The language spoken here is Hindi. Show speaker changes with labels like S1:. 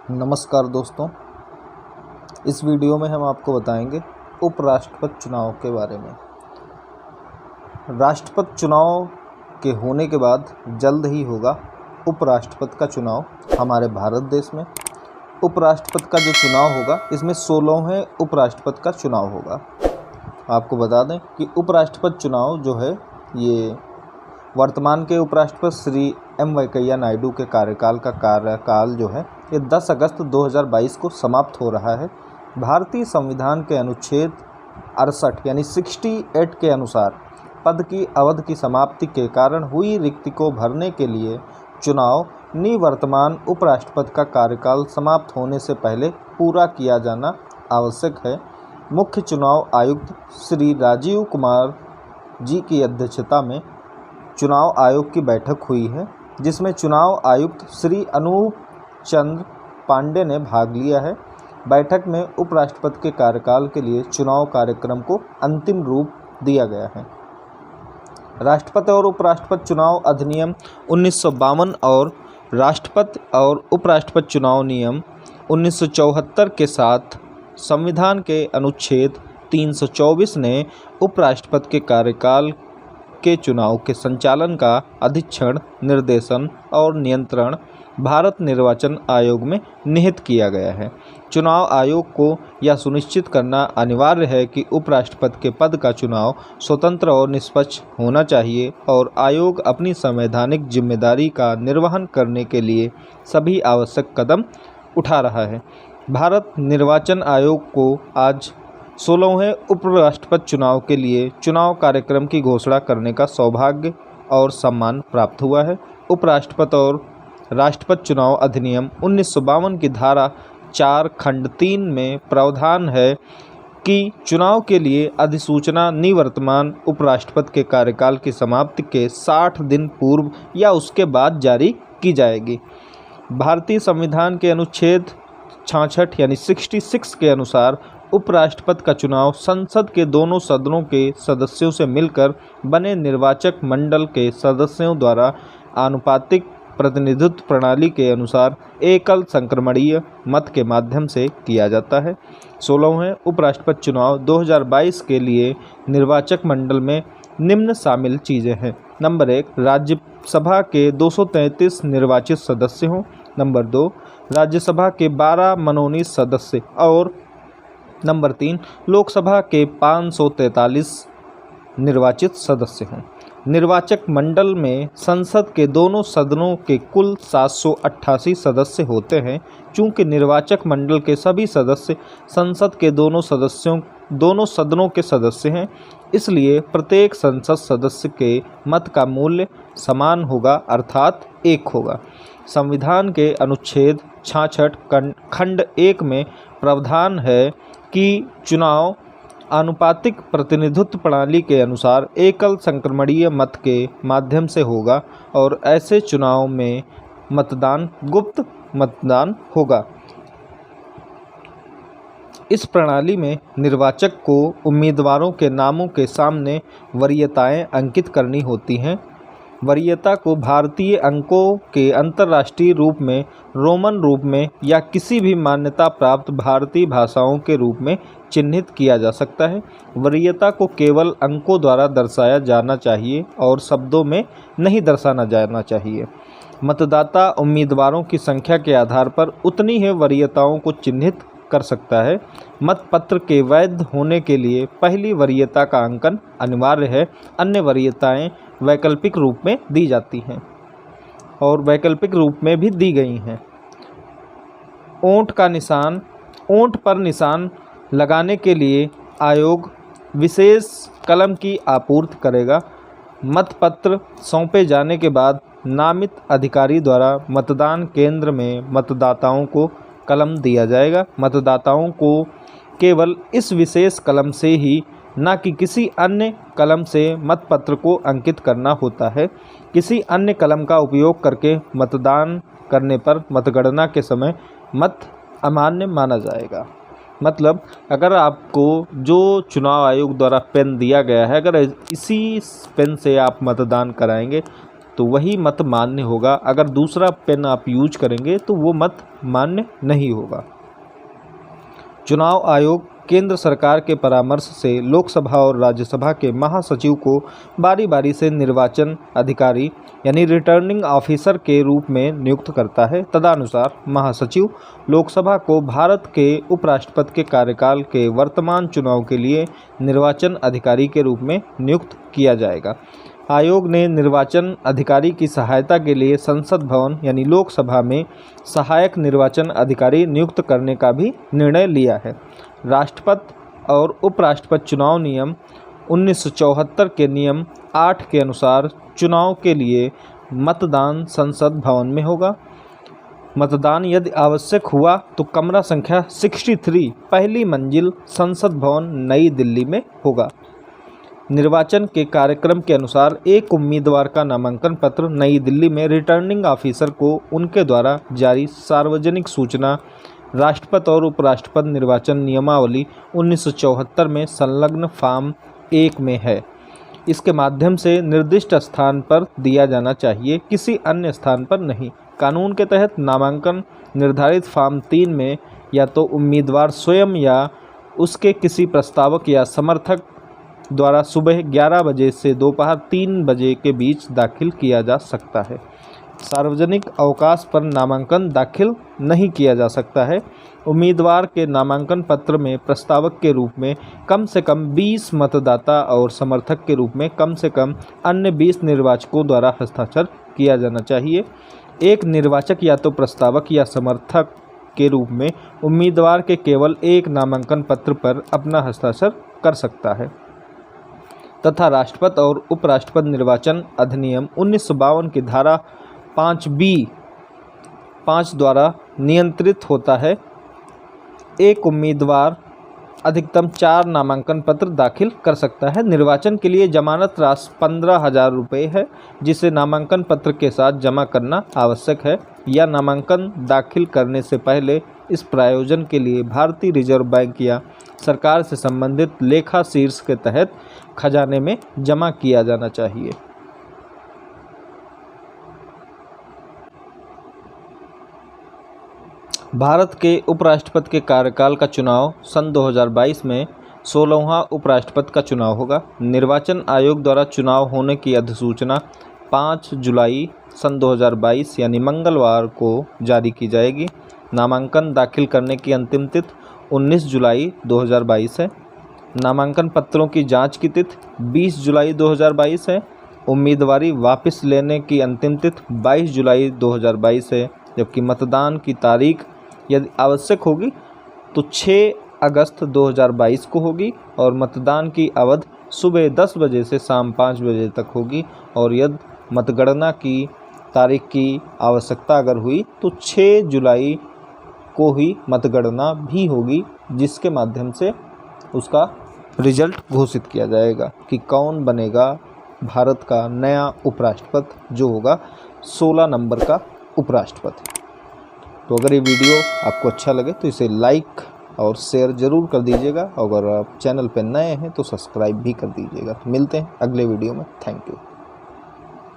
S1: नमस्कार दोस्तों, इस वीडियो में हम आपको बताएंगे उपराष्ट्रपति चुनाव के बारे में। राष्ट्रपति चुनाव के होने के बाद जल्द ही होगा उपराष्ट्रपति का चुनाव हमारे भारत देश में। उपराष्ट्रपति का जो चुनाव होगा इसमें 16वें उपराष्ट्रपति का चुनाव होगा। आपको बता दें कि उपराष्ट्रपति चुनाव जो है ये वर्तमान के उपराष्ट्रपति श्री एम वेंकैया नायडू के कार्यकाल जो है ये 10 अगस्त 2022 को समाप्त हो रहा है। भारतीय संविधान के अनुच्छेद 68 यानी 68 के अनुसार पद की अवधि की समाप्ति के कारण हुई रिक्ति को भरने के लिए चुनाव निवर्तमान उपराष्ट्रपति का कार्यकाल समाप्त होने से पहले पूरा किया जाना आवश्यक है। मुख्य चुनाव आयुक्त श्री राजीव कुमार जी की अध्यक्षता में चुनाव आयोग की बैठक हुई है, जिसमें चुनाव आयुक्त श्री अनूप चंद्र पांडे ने भाग लिया है। बैठक में उपराष्ट्रपति के कार्यकाल के लिए चुनाव कार्यक्रम को अंतिम रूप दिया गया है। राष्ट्रपति और उपराष्ट्रपति चुनाव अधिनियम 1952 और राष्ट्रपति और उपराष्ट्रपति चुनाव नियम 1974 के साथ संविधान के अनुच्छेद 324 ने उपराष्ट्रपति के कार्यकाल के चुनाव के संचालन का अधीक्षण, निर्देशन और नियंत्रण भारत निर्वाचन आयोग में निहित किया गया है। चुनाव आयोग को यह सुनिश्चित करना अनिवार्य है कि उपराष्ट्रपति के पद का चुनाव स्वतंत्र और निष्पक्ष होना चाहिए और आयोग अपनी संवैधानिक जिम्मेदारी का निर्वहन करने के लिए सभी आवश्यक कदम उठा रहा है। भारत निर्वाचन आयोग को आज 16वें उपराष्ट्रपति चुनाव के लिए चुनाव कार्यक्रम की घोषणा करने का सौभाग्य और सम्मान प्राप्त हुआ है। उपराष्ट्रपति और राष्ट्रपति चुनाव अधिनियम 1952 की धारा 4 खंड 3 में प्रावधान है कि चुनाव के लिए अधिसूचना निवर्तमान उपराष्ट्रपति के कार्यकाल की समाप्ति के 60 दिन पूर्व या उसके बाद जारी की जाएगी। भारतीय संविधान के अनुच्छेद 66 यानी 66 के अनुसार उपराष्ट्रपति का चुनाव संसद के दोनों सदनों के सदस्यों से मिलकर बने निर्वाचक मंडल के सदस्यों द्वारा आनुपातिक प्रतिनिधित्व प्रणाली के अनुसार एकल संक्रमणीय मत के माध्यम से किया जाता है। 16वें उपराष्ट्रपति चुनाव 2022 के लिए निर्वाचक मंडल में निम्न शामिल चीज़ें हैं। नंबर 1, राज्यसभा के 233 निर्वाचित सदस्य हों। नंबर 2, राज्यसभा के 12 मनोनीत सदस्य और नंबर 3, लोकसभा के 543 निर्वाचित सदस्य हों। निर्वाचक मंडल में संसद के दोनों सदनों के कुल 788 सदस्य होते हैं। चूंकि निर्वाचक मंडल के सभी सदस्य संसद के दोनों सदनों के सदस्य हैं, इसलिए प्रत्येक संसद सदस्य के मत का मूल्य समान होगा, अर्थात 1 होगा। संविधान के अनुच्छेद 66 खंड 1 में प्रावधान है कि चुनाव आनुपातिक प्रतिनिधित्व प्रणाली के अनुसार एकल संक्रमणीय मत के माध्यम से होगा और ऐसे चुनाव में मतदान गुप्त मतदान होगा। इस प्रणाली में निर्वाचक को उम्मीदवारों के नामों के सामने वरीयताएं अंकित करनी होती हैं। वरीयता को भारतीय अंकों के अंतर्राष्ट्रीय रूप में, रोमन रूप में या किसी भी मान्यता प्राप्त भारतीय भाषाओं के रूप में चिन्हित किया जा सकता है। वरीयता को केवल अंकों द्वारा दर्शाया जाना चाहिए और शब्दों में नहीं दर्शाना जाना चाहिए। मतदाता उम्मीदवारों की संख्या के आधार पर उतनी ही वरीयताओं को चिन्हित कर सकता है। मतपत्र के वैध होने के लिए पहली वरीयता का अंकन अनिवार्य है। अन्य वरीयताएं वैकल्पिक रूप में दी जाती हैं और वैकल्पिक रूप में भी दी गई हैं। ओंठ पर निशान लगाने के लिए आयोग विशेष कलम की आपूर्ति करेगा। मतपत्र सौंपे जाने के बाद नामित अधिकारी द्वारा मतदान केंद्र में मतदाताओं को कलम दिया जाएगा। मतदाताओं को केवल इस विशेष कलम से ही, न कि किसी अन्य कलम से मतपत्र को अंकित करना होता है। किसी अन्य कलम का उपयोग करके मतदान करने पर मतगणना के समय मत अमान्य माना जाएगा। मतलब अगर आपको जो चुनाव आयोग द्वारा पेन दिया गया है, अगर इसी पेन से आप मतदान कराएंगे तो वही मत मान्य होगा। अगर दूसरा पेन आप यूज करेंगे तो वो मत मान्य नहीं होगा। चुनाव आयोग केंद्र सरकार के परामर्श से लोकसभा और राज्यसभा के महासचिव को बारी बारी से निर्वाचन अधिकारी यानी रिटर्निंग ऑफिसर के रूप में नियुक्त करता है। तदनुसार महासचिव लोकसभा को भारत के उपराष्ट्रपति के कार्यकाल के वर्तमान चुनाव के लिए निर्वाचन अधिकारी के रूप में नियुक्त किया जाएगा। आयोग ने निर्वाचन अधिकारी की सहायता के लिए संसद भवन यानी लोकसभा में सहायक निर्वाचन अधिकारी नियुक्त करने का भी निर्णय लिया है। राष्ट्रपति और उपराष्ट्रपति चुनाव नियम 1974 के नियम 8 के अनुसार चुनाव के लिए मतदान संसद भवन में होगा। मतदान यदि आवश्यक हुआ तो कमरा संख्या 63 पहली मंजिल संसद भवन नई दिल्ली में होगा। निर्वाचन के कार्यक्रम के अनुसार एक उम्मीदवार का नामांकन पत्र नई दिल्ली में रिटर्निंग ऑफिसर को उनके द्वारा जारी सार्वजनिक सूचना राष्ट्रपति और उपराष्ट्रपति निर्वाचन नियमावली 1974 में संलग्न फॉर्म 1 में है। इसके माध्यम से निर्दिष्ट स्थान पर दिया जाना चाहिए, किसी अन्य स्थान पर नहीं। कानून के तहत नामांकन निर्धारित फॉर्म 3 में या तो उम्मीदवार स्वयं या उसके किसी प्रस्तावक या समर्थक द्वारा सुबह 11 बजे से दोपहर 3 बजे के बीच दाखिल किया जा सकता है। सार्वजनिक अवकाश पर नामांकन दाखिल नहीं किया जा सकता है। उम्मीदवार के नामांकन पत्र में प्रस्तावक के रूप में कम से कम 20 मतदाता और समर्थक के रूप में कम से कम अन्य 20 निर्वाचकों द्वारा हस्ताक्षर किया जाना चाहिए। एक निर्वाचक या तो प्रस्तावक या समर्थक के रूप में उम्मीदवार के केवल एक नामांकन पत्र पर अपना हस्ताक्षर कर सकता है तथा राष्ट्रपति और उपराष्ट्रपति निर्वाचन अधिनियम 1952 की धारा 5 द्वारा नियंत्रित होता है। एक उम्मीदवार अधिकतम 4 नामांकन पत्र दाखिल कर सकता है। निर्वाचन के लिए जमानत राशि 15,000 रुपये है, जिसे नामांकन पत्र के साथ जमा करना आवश्यक है या नामांकन दाखिल करने से पहले इस प्रायोजन के लिए भारतीय रिजर्व बैंक या सरकार से संबंधित लेखा शीर्ष के तहत खजाने में जमा किया जाना चाहिए। भारत के उपराष्ट्रपति के कार्यकाल का चुनाव सन 2022 में 16वां उपराष्ट्रपति का चुनाव होगा। निर्वाचन आयोग द्वारा चुनाव होने की अधिसूचना 5 जुलाई सन 2022 यानी मंगलवार को जारी की जाएगी। नामांकन दाखिल करने की अंतिम तिथि 19 जुलाई 2022 है। नामांकन पत्रों की जांच की तिथि 20 जुलाई 2022 है। उम्मीदवारी वापस लेने की अंतिम तिथि 22 जुलाई 2022 है, जबकि मतदान की तारीख यदि आवश्यक होगी तो 6 अगस्त 2022 को होगी और मतदान की अवधि सुबह 10 बजे से शाम 5 बजे तक होगी। और यदि मतगणना की तारीख की आवश्यकता अगर हुई तो 6 जुलाई को ही मतगणना भी होगी, जिसके माध्यम से उसका रिजल्ट घोषित किया जाएगा कि कौन बनेगा भारत का नया उपराष्ट्रपति, जो होगा 16 नंबर का उपराष्ट्रपति। तो अगर ये वीडियो आपको अच्छा लगे तो इसे लाइक और शेयर ज़रूर कर दीजिएगा। अगर आप चैनल पर नए हैं तो सब्सक्राइब भी कर दीजिएगा। तो मिलते हैं अगले वीडियो में। Thank you.